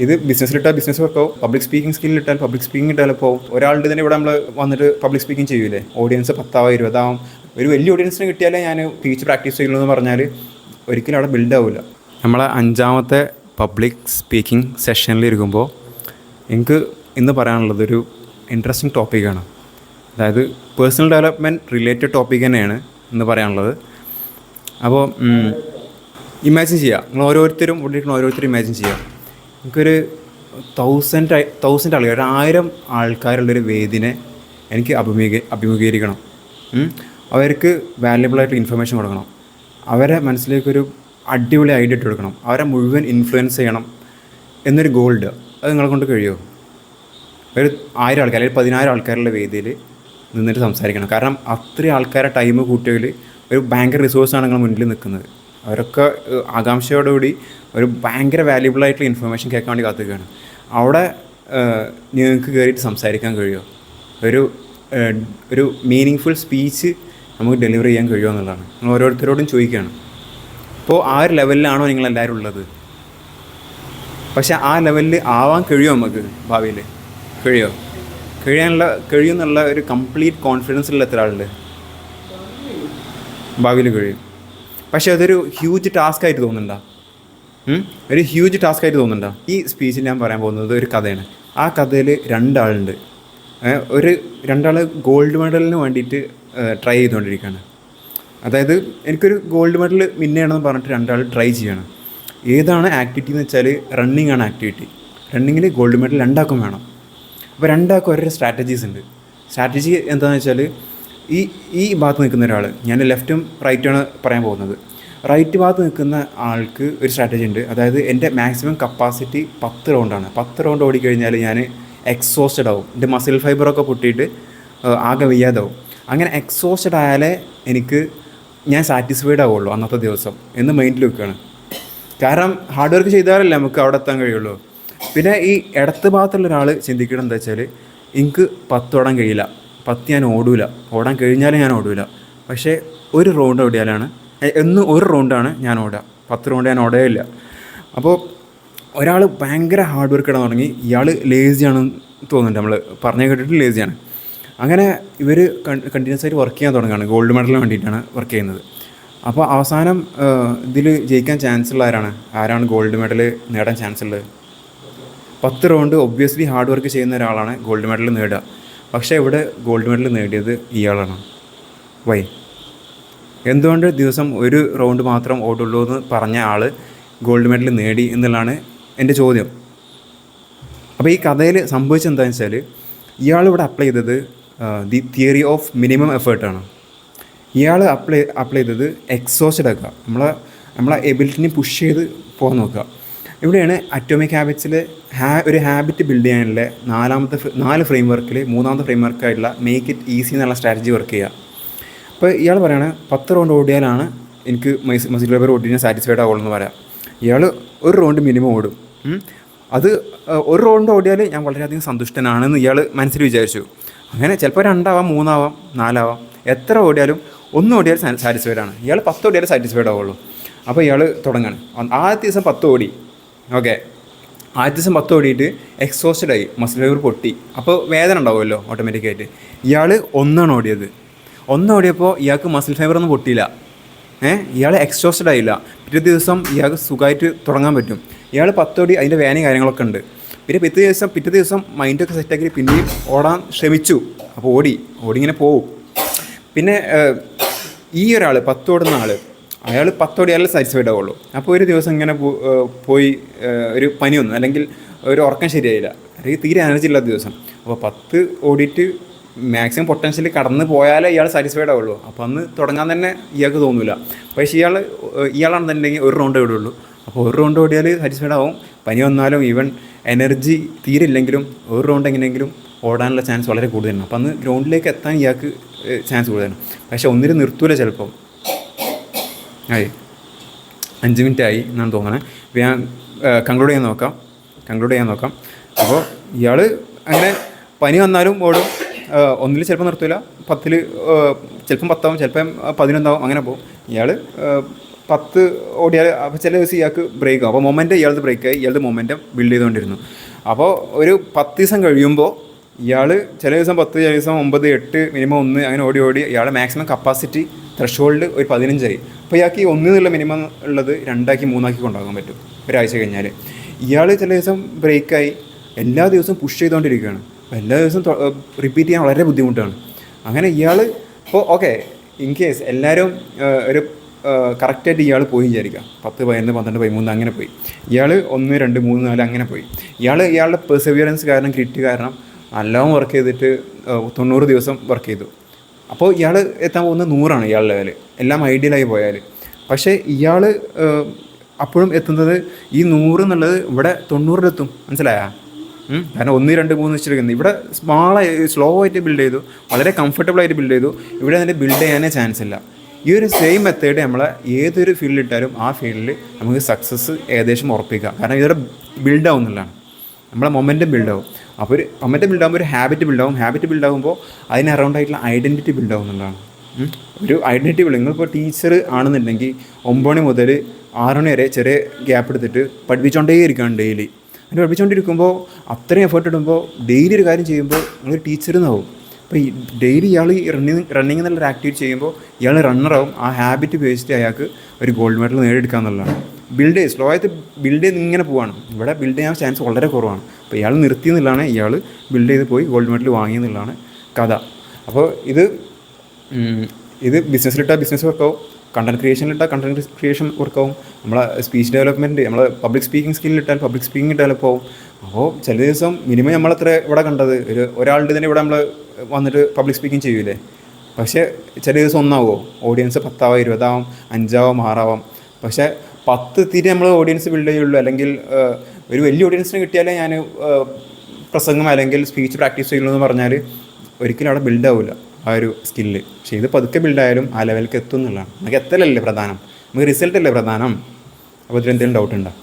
ഇത് ബിസിനസ്സിലിട്ടാൽ ബിസിനസ് വർക്കാവും, പബ്ലിക് സ്പീക്കിംഗ് സ്കില്ലിട്ടാൽ പബ്ലിക് സ്പീക്കിംഗ് ഡെവലപ്പ് ആവും. ഒരാളുടെ തന്നെ ഇവിടെ നമ്മൾ വന്നിട്ട് പബ്ലിക് സ്പീക്കിംഗ് ചെയ്യൂലേ, ഓഡിയൻസ് 10 20 ഒരു വലിയ ഓഡിയൻസിന് കിട്ടിയാലേ ഞാൻ ടീച്ച് പ്രാക്ടീസ് ചെയ്യുള്ളൂ എന്ന് പറഞ്ഞാൽ ഒരിക്കലും അവിടെ ബിൽഡ് ആവില്ല. നമ്മളെ 5ാമത്തെ പബ്ലിക് സ്പീക്കിംഗ് സെഷനിലിരിക്കുമ്പോൾ എനിക്ക് ഇന്ന് പറയാനുള്ളത് ഒരു ഇൻട്രസ്റ്റിംഗ് ടോപ്പിക്കാണ്. അതായത് പേഴ്സണൽ ഡെവലപ്മെൻറ്റ് റിലേറ്റഡ് ടോപ്പിക് തന്നെയാണ് ഇന്ന് പറയാനുള്ളത്. അപ്പോൾ ഇമാജിൻ ചെയ്യുക, നിങ്ങൾ ഓരോരുത്തരും ഇവിടെ ഇരിക്കുന്ന ഓരോരുത്തരും ഇമാജിൻ ചെയ്യുക, എനിക്കൊരു 1000 ആൾക്കാർ, 1000 ആൾക്കാരുള്ളൊരു വേദിനെ എനിക്ക് അഭിമുഖീകരിക്കണം. അവർക്ക് വാല്യബിളായിട്ട് ഇൻഫർമേഷൻ കൊടുക്കണം, അവരെ മനസ്സിലേക്കൊരു അടിപൊളി ഐഡിയ ഇട്ട് കൊടുക്കണം, അവരെ മുഴുവൻ ഇൻഫ്ലുവൻസ് ചെയ്യണം എന്നൊരു ഗോൾഡ്. അത് നിങ്ങളെ കൊണ്ട് കഴിയുമോ? ഒരു 1000 ആൾക്കാർ അല്ലെങ്കിൽ 10000 ആൾക്കാരുടെ വേദിയിൽ നിന്നിട്ട് സംസാരിക്കണം. കാരണം അത്രയും ആൾക്കാരെ ടൈം കൂട്ടിയതിൽ ഒരു ഭയങ്കര റിസോഴ്സാണ് നിങ്ങൾ മുന്നിൽ നിൽക്കുന്നത്. അവരൊക്കെ ആകാംക്ഷയോടുകൂടി ഒരു ഭയങ്കര വാല്യുബിളായിട്ടുള്ള ഇൻഫർമേഷൻ കേൾക്കാൻ വേണ്ടി കാത്തുകയാണ്. അവിടെ നിങ്ങൾക്ക് കയറിയിട്ട് സംസാരിക്കാൻ കഴിയുമോ? ഒരു മീനിങ് സ്പീച്ച് നമുക്ക് ഡെലിവർ ചെയ്യാൻ കഴിയുമോ എന്നുള്ളതാണ്. നിങ്ങൾ ഓരോരുത്തരോടും ചോദിക്കുകയാണ്. അപ്പോൾ ആ ഒരു ലെവലിലാണോ നിങ്ങളെല്ലാവരും ഉള്ളത്? പക്ഷേ ആ ലെവലിൽ ആവാൻ കഴിയുമോ നമുക്ക് ഭാവിയിൽ? കഴിയുമെന്നുള്ള ഒരു കംപ്ലീറ്റ് കോൺഫിഡൻസ് ഉള്ള എത്ര ആളുണ്ട്? ഭാവിയിൽ കഴിയും. പക്ഷേ അതൊരു ഹ്യൂജ് ടാസ്ക് ആയിട്ട് തോന്നുന്നുണ്ടോ? ഒരു ഹ്യൂജ് ടാസ്ക് ആയിട്ട് തോന്നുന്നുണ്ടോ? ഈ സ്പീച്ചിൽ ഞാൻ പറയാൻ പോകുന്നത് ഒരു കഥയാണ്. ആ കഥയിൽ 2 ആളുണ്ട്. രണ്ടാൾ ഗോൾഡ് മെഡലിന് വേണ്ടിയിട്ട് ട്രൈ ചെയ്തുകൊണ്ടിരിക്കുകയാണ്. അതായത് എനിക്കൊരു ഗോൾഡ് മെഡൽ മിന്നണമെന്ന് പറഞ്ഞിട്ട് 2 ആൾ ട്രൈ ചെയ്യണം. ഏതാണ് ആക്ടിവിറ്റി എന്ന് വെച്ചാൽ റണ്ണിങ് ആണ് ആക്ടിവിറ്റി. റണ്ണിങ്ങിൽ ഗോൾഡ് മെഡൽ 2 ആൾക്കും വേണം. അപ്പോൾ 2 ആൾക്കും ഓരോ സ്ട്രാറ്റജീസ് ഉണ്ട്. സ്ട്രാറ്റജി എന്താണെന്ന് വെച്ചാൽ ഈ ഭാഗത്ത് നിൽക്കുന്ന ഒരാൾ, ഞാൻ ലെഫ്റ്റും റൈറ്റുമാണ് പറയാൻ പോകുന്നത്. റൈറ്റ് ഭാഗത്ത് നിൽക്കുന്ന ആൾക്ക് ഒരു സ്ട്രാറ്റജി ഉണ്ട്. അതായത് എൻ്റെ മാക്സിമം കപ്പാസിറ്റി 10 റൗണ്ടാണ്. 10 റൗണ്ട് ഓടിക്കഴിഞ്ഞാൽ ഞാൻ എക്സോസ്റ്റഡ് ആവും, എൻ്റെ മസിൽ ഫൈബറൊക്കെ പൊട്ടിയിട്ട് ആകെ വയ്യാതാവും. അങ്ങനെ എക്സോസ്റ്റഡ് ആയാലേ ഞാൻ സാറ്റിസ്ഫൈഡ് ആവുള്ളൂ അന്നത്തെ ദിവസം എന്ന് മൈൻഡിൽ വെക്കുകയാണ്. കാരണം ഹാർഡ് വർക്ക് ചെയ്താലല്ലേ നമുക്ക് അവിടെ എത്താൻ കഴിയുള്ളൂ. പിന്നെ ഈ ഇടത്ത് ഭാഗത്തുള്ള ഒരാൾ ചിന്തിക്കണം എന്താ വെച്ചാൽ, എനിക്ക് 10 ഓടാൻ കഴിയില്ല, 10 ഞാൻ ഓടാൻ കഴിഞ്ഞാലും ഞാൻ ഓടൂല. പക്ഷേ ഒരു റൗണ്ട് ഓടിയാലാണ് ഒരു റൗണ്ടാണ് ഞാൻ ഓടുക, 10 റൗണ്ട് ഞാൻ ഓടുകയില്ല. അപ്പോൾ ഒരാൾ ഭയങ്കര ഹാർഡ് വർക്ക് ഇടാൻ തുടങ്ങി, ഇയാൾ ലേസിയാണെന്ന് തോന്നുന്നുണ്ട്, നമ്മൾ പറഞ്ഞു കേട്ടിട്ട് ലേസിയാണ്. അങ്ങനെ ഇവർ കണ്ടിന്യൂസ് ആയിട്ട് വർക്ക് ചെയ്യാൻ തുടങ്ങുകയാണ്. ഗോൾഡ് മെഡലിന് വേണ്ടിയിട്ടാണ് വർക്ക് ചെയ്യുന്നത്. അപ്പോൾ അവസാനം ഇതിൽ ജയിക്കാൻ ചാൻസ് ഉള്ള ആരാണ് ഗോൾഡ് മെഡൽ നേടാൻ ചാൻസ് ഉള്ളത്? 10 റൗണ്ട് ഒബ്വിയസ്ലി ഹാർഡ് വർക്ക് ചെയ്യുന്ന ഒരാളാണ് ഗോൾഡ് മെഡൽ നേടുക. പക്ഷേ ഇവിടെ ഗോൾഡ് മെഡൽ നേടിയത് ഇയാളാണ്. വൈ? എന്തുകൊണ്ട് ദിവസം ഒരു റൗണ്ട് മാത്രം ഓടുള്ളൂ എന്ന് പറഞ്ഞ ആൾ ഗോൾഡ് മെഡൽ നേടി എന്നുള്ളതാണ് എൻ്റെ ചോദ്യം. അപ്പോൾ ഈ കഥയിൽ സംഭവിച്ചെന്താണെന്ന് വെച്ചാൽ, ഇയാളിവിടെ അപ്ലൈ ചെയ്തത് ദി തിയറി ഓഫ് മിനിമം എഫേർട്ടാണ്. ഇയാൾ അപ്ലൈ ചെയ്തത് എക്സോസ്റ്റഡ് ആക്കുക, നമ്മളെ എബിലിറ്റിനെ പുഷ് ചെയ്ത് പോകാൻ നോക്കുക. ഇവിടെയാണ് അറ്റോമിക് ഹാബിറ്റ്സിൽ ഒരു ഹാബിറ്റ് ബിൽഡ് ചെയ്യാനുള്ള 4 ഫ്രെയിം വർക്കിൽ 3ാമത്തെ ഫ്രെയിം വർക്കായിട്ടുള്ള മേക്ക് ഇറ്റ് ഈസി എന്നുള്ള സ്ട്രാറ്റജി വർക്ക് ചെയ്യുക. അപ്പോൾ ഇയാൾ പറയുകയാണ് 10 റൗണ്ട് ഓടിയാലാണ് എനിക്ക് മസിൽ ഫൈബർ ഓടിക്കാൻ സാറ്റിസ്ഫൈഡ് ആവുള്ളൂ എന്ന് പറയാം. ഇയാൾ ഒരു റൗണ്ട് മിനിമം ഓടും. അത് ഒരു റൗണ്ട് ഓടിയാൽ ഞാൻ വളരെയധികം സന്തുഷ്ടനാണെന്ന് ഇയാൾ മനസ്സിൽ വിചാരിച്ചു. അങ്ങനെ ചിലപ്പോൾ 2 ആവാം, 3 ആവാം, 4 ആവാം. എത്ര ഓടിയാലും 1 ഓടിയാൽ സാറ്റിസ്ഫൈഡ് ആണ്. ഇയാൾ 10 ഓടിയാൽ സാറ്റിസ്ഫൈഡ് ആവുള്ളൂ. അപ്പോൾ ഇയാൾ തുടങ്ങാണ്. ആദ്യത്തെ ദിവസം 10 ഓടി. ഓക്കെ, ആദ്യത്തെ ദിവസം 10 ഓടിയിട്ട് എക്സോസ്റ്റഡായി, മസിൽ ഫൈബർ പൊട്ടി. അപ്പോൾ വേദന ഉണ്ടാവുമല്ലോ ഓട്ടോമാറ്റിക്കായിട്ട്. ഇയാൾ 1 ഓടിയത്. 1 ഓടിയപ്പോൾ ഇയാൾക്ക് മസിൽ ഫൈബറൊന്നും പൊട്ടിയില്ല. ഇയാൾ എക്സോസ്റ്റഡ് ആയില്ല. പിറ്റേ ദിവസം ഇയാൾക്ക് സുഖമായിട്ട് തുടങ്ങാൻ പറ്റും. ഇയാൾ 10 ഓടി, അതിൻ്റെ വേനയും കാര്യങ്ങളൊക്കെ ഉണ്ട്. പിന്നെ പിറ്റേ ദിവസം മൈൻഡൊക്കെ സെറ്റാക്കി പിന്നെയും ഓടാൻ ശ്രമിച്ചു. അപ്പോൾ ഓടി ഇങ്ങനെ പോവും. പിന്നെ ഈ ഒരാൾ 10 ഓടുന്ന ആൾ, അയാൾ 10 ഓടിയാലേ സാറ്റിസ്ഫൈഡ് ആവുള്ളൂ. അപ്പോൾ ഒരു ദിവസം ഇങ്ങനെ പോയി ഒരു പനി വന്നു, അല്ലെങ്കിൽ ഒരു ഉറക്കം ശരിയായില്ല, അല്ലെങ്കിൽ തീരെ എനർജി ഇല്ലാത്ത ദിവസം. അപ്പോൾ 10 ഓടിയിട്ട് മാക്സിമം പൊട്ടൻഷ്യലി കടന്ന് പോയാലേ ഇയാൾ സാറ്റിസ്ഫൈഡ് ആവുള്ളൂ. അപ്പോൾ അന്ന് തുടങ്ങാൻ തന്നെ ഇയാൾക്ക് തോന്നില്ല. പക്ഷേ ഇയാളാണെന്നുണ്ടെങ്കിൽ ഒരു റൗണ്ട് ഓടുള്ളൂ. അപ്പോൾ ഒരു റൗണ്ട് ഓടിയാൽ സാറ്റിസ്ഫൈഡ് ആവും. പനി വന്നാലും ഈവൻ എനർജി തീരെ ഇല്ലെങ്കിലും ഒരു റൗണ്ട് എങ്ങനെയെങ്കിലും ഓടാനുള്ള ചാൻസ് വളരെ കൂടുതലാണ്. അപ്പോൾ അന്ന് ഗ്രൗണ്ടിലേക്ക് എത്താൻ ഇയാൾക്ക് ചാൻസ് കൂടുതലാണ്. പക്ഷേ ഒന്നിൽ നിർത്തൂല ചിലപ്പം. 5 മിനിറ്റ് ആയി എന്നാണ് തോന്നുന്നത്. അപ്പോൾ ഞാൻ കൺക്ലൂഡ് ചെയ്യാൻ നോക്കാം. അപ്പോൾ ഇയാൾ അങ്ങനെ പനി വന്നാലും ഓടും. 1 ചിലപ്പോൾ നിർത്തില്ല, 10 ചിലപ്പം 10 ആവും, ചിലപ്പം 11 ആവും, അങ്ങനെ പോകും. ഇയാൾ 10 ഓടിയാൽ അപ്പോൾ ചില ദിവസം ഇയാൾക്ക് ബ്രേക്ക് ആവും. അപ്പോൾ മൊമെൻറ്റം ഇയാളത് ബ്രേക്കായി, ഇയാളുടെ മൊമെൻറ്റം ബിൽഡ് ചെയ്തുകൊണ്ടിരുന്നു. അപ്പോൾ ഒരു 10 ദിവസം കഴിയുമ്പോൾ ഇയാൾ ചില ദിവസം 10, ചില ദിവസം 9, 8, മിനിമം 1 അങ്ങനെ ഓടി ഓടി ഇയാളുടെ മാക്സിമം കപ്പാസിറ്റി ത്രെഷോൾഡ് ഒരു 15 ആയി. അപ്പോൾ ഇയാൾക്ക് ഈ 1 എന്നുള്ള മിനിമം ഉള്ളത് 2 3 കൊണ്ടുപോകാൻ പറ്റും ഒരാഴ്ച കഴിഞ്ഞാൽ. ഇയാൾ ചില ദിവസം ബ്രേക്കായി എല്ലാ ദിവസവും പുഷ് ചെയ്തുകൊണ്ടിരിക്കുകയാണ്. അപ്പോൾ എല്ലാ ദിവസവും റിപ്പീറ്റ് ചെയ്യാൻ വളരെ ബുദ്ധിമുട്ടാണ്. അങ്ങനെ ഇയാൾ ഇപ്പോൾ ഓക്കെ ഇൻ കേസ് എല്ലാവരും ഒരു കറക്റ്റായിട്ട് ഇയാൾ പോയി വിചാരിക്കുക, 10, 11, 12, 13 അങ്ങനെ പോയി. ഇയാൾ 1, 2, 3, 4 അങ്ങനെ പോയി. ഇയാളുടെ പെർസെവിയറൻസ് കാരണം, ഗ്രിറ്റ് കാരണം നല്ലോണം വർക്ക് ചെയ്തിട്ട് 90 ദിവസം വർക്ക് ചെയ്തു. അപ്പോൾ ഇയാൾ എത്താൻ പോകുന്നത് 100 ഇയാളുടെ ലെവൽ, എല്ലാം ഐഡിയലായി പോയാൽ. പക്ഷേ ഇയാൾ അപ്പോഴും എത്തുന്നത് ഈ 100 എന്നുള്ളത് ഇവിടെ 90-ലെത്തും. മനസ്സിലായാ? കാരണം 1, 2, 3 വെച്ചിരിക്കുന്നത് ഇവിടെ സ്ലോ ആയിട്ട് ബിൽഡ് ചെയ്തു, വളരെ കംഫർട്ടബിളായിട്ട് ബിൽഡ് ചെയ്തു. ഇവിടെ അതിൻ്റെ ബിൽഡ് ചെയ്യാനേ ചാൻസ് ഇല്ല. ഈ ഒരു സെയിം മെത്തേഡ് നമ്മളെ ഏതൊരു ഫീൽഡിലിട്ടാലും ആ ഫീൽഡിൽ നമുക്ക് സക്സസ് ഏകദേശം ഉറപ്പിക്കാം. കാരണം ഇതൊരു ബിൽഡ് ആവുന്നുള്ളതാണ്, നമ്മളെ മൊമെൻറ്റം ബിൽഡാവും. അപ്പോൾ ഒരു മൊമെൻറ്റം ബിൽഡാകുമ്പോൾ ഒരു ഹാബിറ്റ് ബിൽഡാവും. ഹാബിറ്റ് ബിൽഡാകുമ്പോൾ അതിന് അറൗണ്ട് ആയിട്ടുള്ള ഐഡൻറ്റിറ്റി ബിൽഡാവുന്നുള്ളതാണ്. ഒരു ഐഡൻറ്റിറ്റി ബിൽഡ്. നിങ്ങളിപ്പോൾ ടീച്ചർ ആണെന്നുണ്ടെങ്കിൽ 9 മണി മുതൽ 6 മണി വരെ ചെറിയ ഗ്യാപ്പ് എടുത്തിട്ട് പഠിപ്പിച്ചുകൊണ്ടേ ഇരിക്കുകയാണ് ഡെയിലി. അങ്ങനെ പഠിപ്പിച്ചുകൊണ്ടിരിക്കുമ്പോൾ അത്രയും എഫേർട്ട് ഇടുമ്പോൾ ഡെയിലി ഒരു കാര്യം ചെയ്യുമ്പോൾ നിങ്ങളൊരു ടീച്ചർ എന്നാവും. അപ്പോൾ ഈ ഡെയിലി ഇയാൾ ഈ റണ്ണിങ് എന്നുള്ളൊരു ആക്ടിവിറ്റി ചെയ്യുമ്പോൾ ഇയാൾ റണ്ണറാവും. ആ ഹാബിറ്റ് ഉപയോഗിച്ചിട്ട് അയാൾക്ക് ഒരു ഗോൾഡ് മെഡൽ നേടിയെടുക്കുക എന്നുള്ളതാണ്. ബിൽഡ് ചെയ്ത് സ്ലോ ആയിട്ട് ബിൽഡ് ചെയ്ത് ഇങ്ങനെ പോവാണ്. ഇവിടെ ബിൽഡ് ചെയ്യാൻ ചാൻസ് വളരെ കുറവാണ്. അപ്പോൾ ഇയാൾ നിർത്തി എന്നുള്ളതാണ്, ഇയാൾ ബിൽഡ് ചെയ്ത് പോയി ഗോൾഡ് മെഡൽ വാങ്ങി എന്നുള്ളതാണ് കഥ. അപ്പോൾ ഇത് ബിസിനസ്സിലിട്ടാൽ ബിസിനസ് വർക്കാവും, കണ്ടൻറ് ക്രിയേഷനിലിട്ടാൽ കണ്ടൻറ് ക്രിയേഷൻ വർക്കാവും, നമ്മളെ സ്പീച്ച് ഡെവലപ്മെൻറ്റ്, നമ്മളെ പബ്ലിക് സ്പീക്കിംഗ് സ്കില്ലിട്ടാൽ പബ്ലിക് സ്പീക്കിംഗ് ഡെവലപ്പ് ആവും. അപ്പോൾ ചില ദിവസം മിനിമം നമ്മളെത്ര ഇവിടെ കണ്ടത് ഒരാളുടെ തന്നെ ഇവിടെ നമ്മൾ വന്നിട്ട് പബ്ലിക് സ്പീക്കിംഗ് ചെയ്യൂലേ. പക്ഷേ ചില ദിവസം 1 ആവുമോ, ഓഡിയൻസ് 10 ആവാം, 20 ആവാം, 5 ആവാം, 6 ആവാം. പക്ഷേ 10 എത്തിയിട്ട് നമ്മൾ ഓഡിയൻസ് ബിൽഡ് ചെയ്യുള്ളൂ. അല്ലെങ്കിൽ ഒരു വലിയ ഓഡിയൻസിന് കിട്ടിയാലേ ഞാൻ പ്രസംഗം അല്ലെങ്കിൽ സ്പീച്ച് പ്രാക്ടീസ് ചെയ്യുള്ളൂ എന്ന് പറഞ്ഞാൽ ഒരിക്കലും അവിടെ ബിൽഡ് ആവില്ല ആ ഒരു സ്കില്ല്. പക്ഷേ ഇത് പതുക്കെ ബിൽഡായാലും ആ ലെവലിലേക്ക് എത്തും എന്നുള്ളതാണ്. നമുക്ക് എത്തലല്ലേ പ്രധാനം, നമുക്ക് റിസൾട്ടല്ലേ പ്രധാനം. അപ്പോൾ ഇതിലെന്തെങ്കിലും ഡൗട്ട് ഉണ്ടോ?